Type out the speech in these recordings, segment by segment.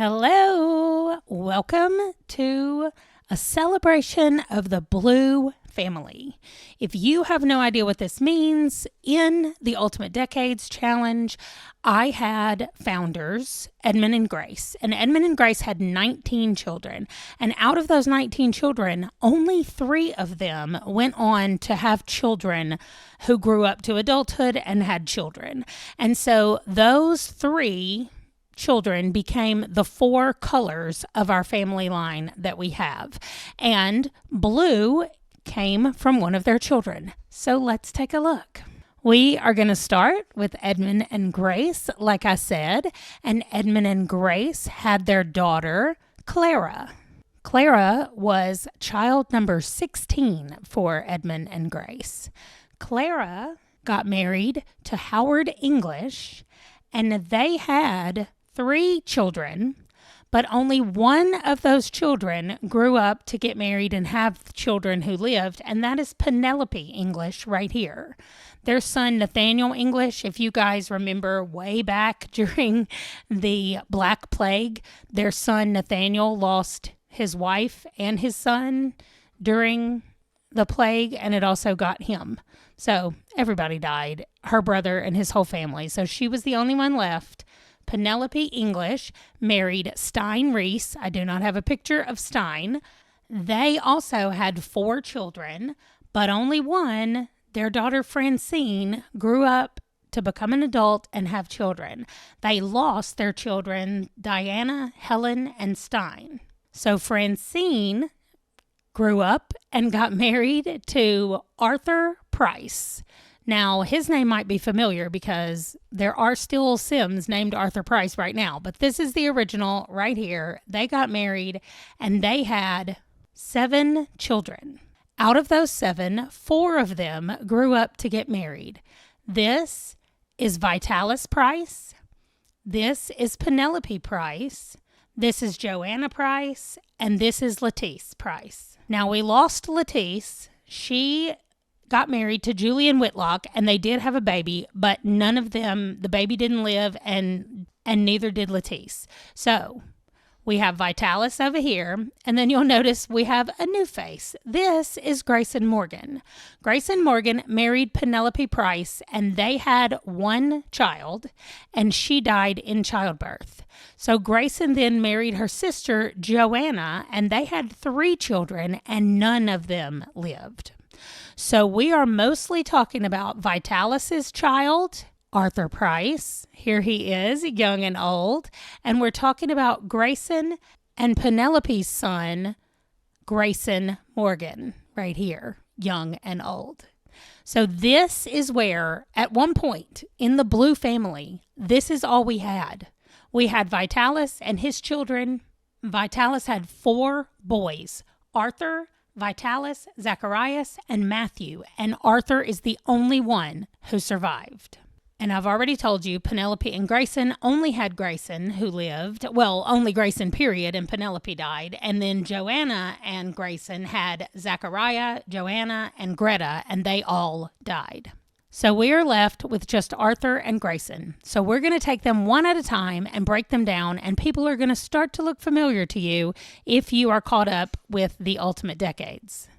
Hello, welcome to a celebration of the Blue family. If you have no idea what this means, in the Ultimate Decades Challenge, I had founders, Edmund and Grace, and Edmund and Grace had 19 children. And out of those 19 children, only 3 of them went on to have children who grew up to adulthood and had children. And so those 3 children became the 4 colors of our family line that we have. And blue came from one of their children. So let's take a look. We are going to start with Edmund and Grace, like I said, and Edmund and Grace had their daughter, Clara. Clara was child number 16 for Edmund and Grace. Clara got married to Howard English, and they had 3 children, but only one of those children grew up to get married and have children who lived, and that is Penelope English right here. Their son, Nathaniel English, if you guys remember way back during the Black Plague, their son Nathaniel lost his wife and his son during the plague, and it also got him. So everybody died, her brother and his whole family. So she was the only one left. Penelope English married Stein Reese. I do not have a picture of Stein. They also had 4 children, but only one, their daughter Francine, grew up to become an adult and have children. They lost their children, Diana, Helen, and Stein. So Francine grew up and got married to Arthur Price. Now, his name might be familiar because there are still Sims named Arthur Price right now, but this is the original right here. They got married and they had 7 children. Out of those 7, 4 of them grew up to get married. This is Vitalis Price. This is Penelope Price. This is Joanna Price. And this is Lettice Price. Now, we lost Lettice. She got married to Julian Whitlock, and they did have a baby, but none of them, the baby didn't live, and neither did Lettice. So we have Vitalis over here, and then you'll notice we have a new face. This is Grayson Morgan. Grayson Morgan married Penelope Price, and they had 1 child, and she died in childbirth. So Grayson then married her sister, Joanna, and they had 3 children, and none of them lived. So we are mostly talking about Vitalis's child, Arthur Price. Here he is, young and old. And we're talking about Grayson and Penelope's son, Grayson Morgan, right here, young and old. So this is where, at one point in the Blue family, this is all we had. We had Vitalis and his children. Vitalis had 4 boys, Arthur, Vitalis, Zacharias, and Matthew, and Arthur is the only one who survived. And I've already told you, Penelope and Grayson only had Grayson who lived. Well, only Grayson, period, and Penelope died. And then Joanna and Grayson had Zachariah, Joanna, and Greta, and they all died. So we are left with just Arthur and Grayson. So we're going to take them one at a time and break them down, and people are going to start to look familiar to you if you are caught up with the Ultimate Decades.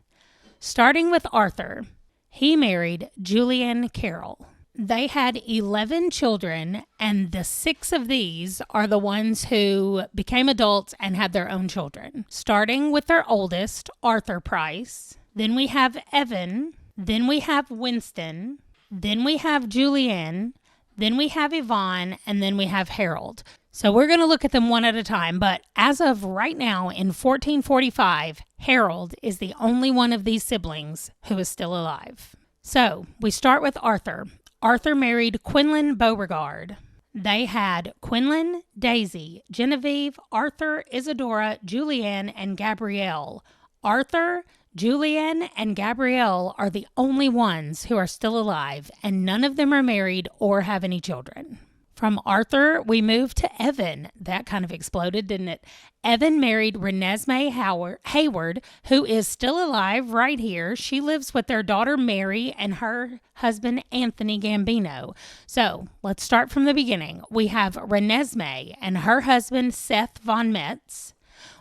Starting with Arthur, he married Julianne Carroll. They had 11 children, and the 6 of these are the ones who became adults and had their own children. Starting with their oldest, Arthur Price. Then we have Evan. Then we have Winston. Then we have Julianne, then we have Yvonne, and then we have Harold. So we're going to look at them one at a time, but as of right now in 1445, Harold is the only one of these siblings who is still alive. So we start with Arthur. Arthur married Quinlan Beauregard. They had Quinlan, Daisy, Genevieve, Arthur, Isadora, Julianne, and Gabrielle. Arthur, Julianne, and Gabrielle are the only ones who are still alive, and none of them are married or have any children. From Arthur, we moved to Evan. That kind of exploded, didn't it? Evan married Renesmee Hayward, who is still alive right here. She lives with their daughter Mary and her husband Anthony Gambino. So let's start from the beginning. We have Renesmee and her husband Seth Von Metz.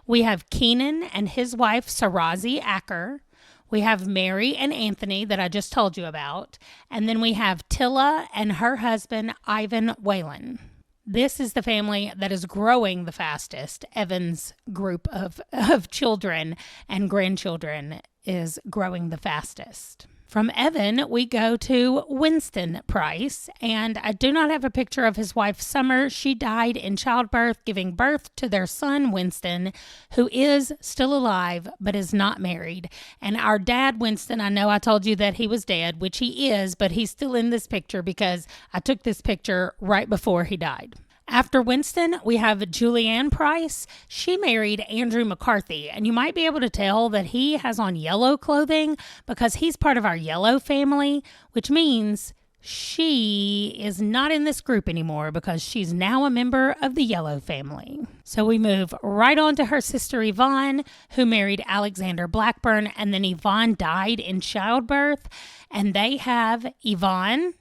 We have Keenan and his wife Sarazi Acker. We have Mary and Anthony that I just told you about. And then we have Tilla and her husband, Ivan Whalen. This is the family that is growing the fastest. Evan's group of children and grandchildren is growing the fastest. From Evan, we go to Winston Price, and I do not have a picture of his wife, Summer. She died in childbirth, giving birth to their son, Winston, who is still alive, but is not married. And our dad, Winston, I know I told you that he was dead, which he is, but he's still in this picture because I took this picture right before he died. After Winston, we have Julianne Price. She married Andrew McCarthy, and you might be able to tell that he has on yellow clothing because he's part of our yellow family, which means she is not in this group anymore because she's now a member of the yellow family. So we move right on to her sister Yvonne, who married Alexander Blackburn, and then Yvonne died in childbirth, and they have Yvonne.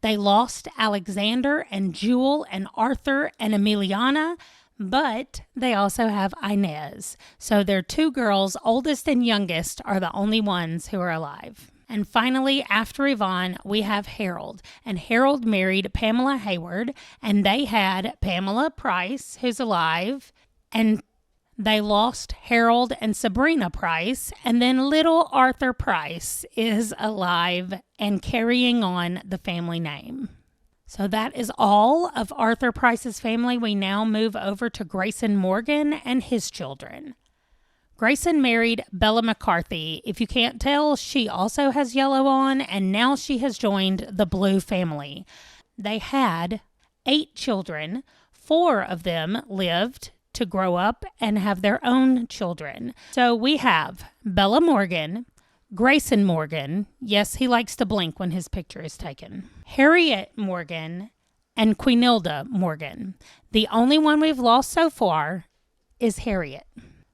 They lost Alexander and Jewel and Arthur and Emiliana, but they also have Inez. So their two girls, oldest and youngest, are the only ones who are alive. And finally, after Yvonne, we have Harold. And Harold married Pamela Hayward, and they had Pamela Price, who's alive, and they lost Harold and Sabrina Price, and then little Arthur Price is alive and carrying on the family name. So that is all of Arthur Price's family. We now move over to Grayson Morgan and his children. Grayson married Bella McCarthy. If you can't tell, she also has yellow on, and now she has joined the Blue family. They had 8 children. 4 of them lived to grow up and have their own children. So we have Bella Morgan, Grayson Morgan. Yes, he likes to blink when his picture is taken. Harriet Morgan and Queenilda Morgan. The only one we've lost so far is Harriet.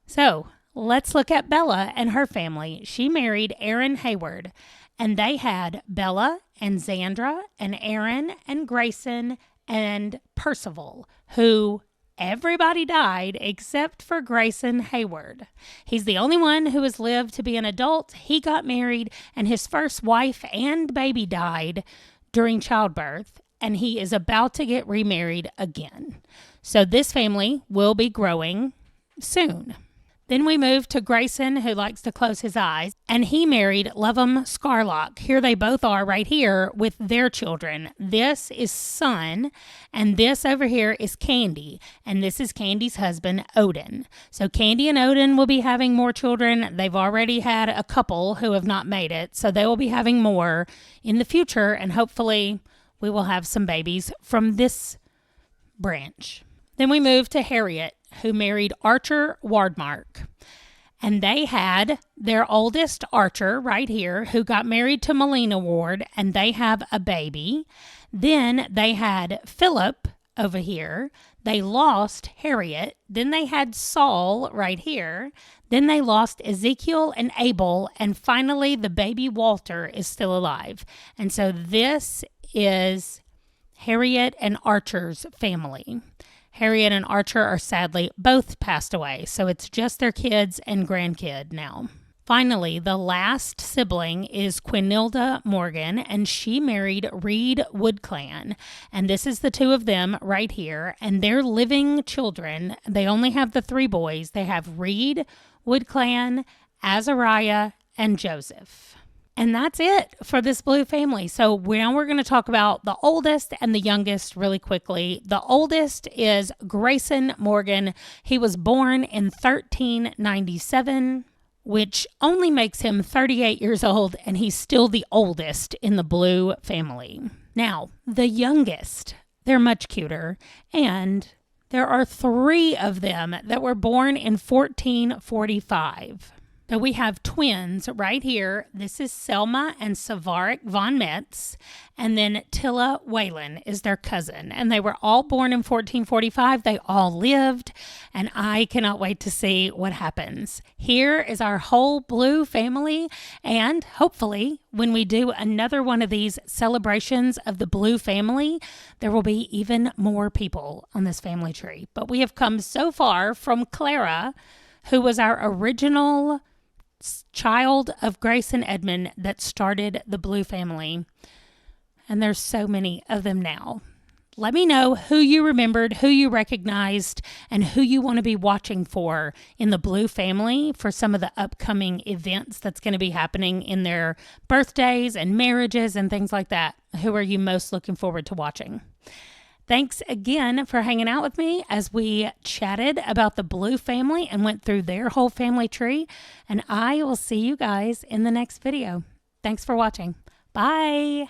So let's look at Bella and her family. She married Aaron Hayward, and they had Bella and Xandra and Aaron and Grayson and Percival, who everybody died except for Grayson Hayward. He's the only one who has lived to be an adult. He got married, and his first wife and baby died during childbirth, and he is about to get remarried again. So this family will be growing soon. Then we move to Grayson, who likes to close his eyes, and he married Lovem Scarlock. Here they both are right here with their children. This is Son, and this over here is Candy, and this is Candy's husband, Odin. So Candy and Odin will be having more children. They've already had a couple who have not made it, so they will be having more in the future, and hopefully we will have some babies from this branch. Then we move to Harriet, who married Archer Wardmark. And they had their oldest, Archer, right here, who got married to Melina Ward, and they have a baby. Then they had Philip over here. They lost Harriet. Then they had Saul right here. Then they lost Ezekiel and Abel. And finally, the baby Walter is still alive. And so this is Harriet and Archer's family. Harriet and Archer are sadly both passed away, so it's just their kids and grandkid now. Finally, the last sibling is Queenilda Morgan, and she married Reed Woodclan. And this is the two of them right here, and their living children, they only have the 3 boys. They have Reed, Woodclan, Azariah, and Joseph. And that's it for this Blue family. So now we're going to talk about the oldest and the youngest really quickly. The oldest is Grayson Morgan. He was born in 1397, which only makes him 38 years old, and he's still the oldest in the Blue family. Now, the youngest, they're much cuter, and there are 3 of them that were born in 1445. But we have twins right here. This is Selma and Savaric von Metz. And then Tilla Whalen is their cousin. And they were all born in 1445. They all lived. And I cannot wait to see what happens. Here is our whole blue family. And hopefully, when we do another one of these celebrations of the blue family, there will be even more people on this family tree. But we have come so far from Clara, who was our original child of Grayson Edmond that started the blue family. And there's so many of them now. Let me know who you remembered, who you recognized, and who you want to be watching for in the blue family for some of the upcoming events that's going to be happening in their birthdays and marriages and things like that. Who are you most looking forward to watching? Thanks again for hanging out with me as we chatted about the blue family and went through their whole family tree. And I will see you guys in the next video. Thanks for watching. Bye.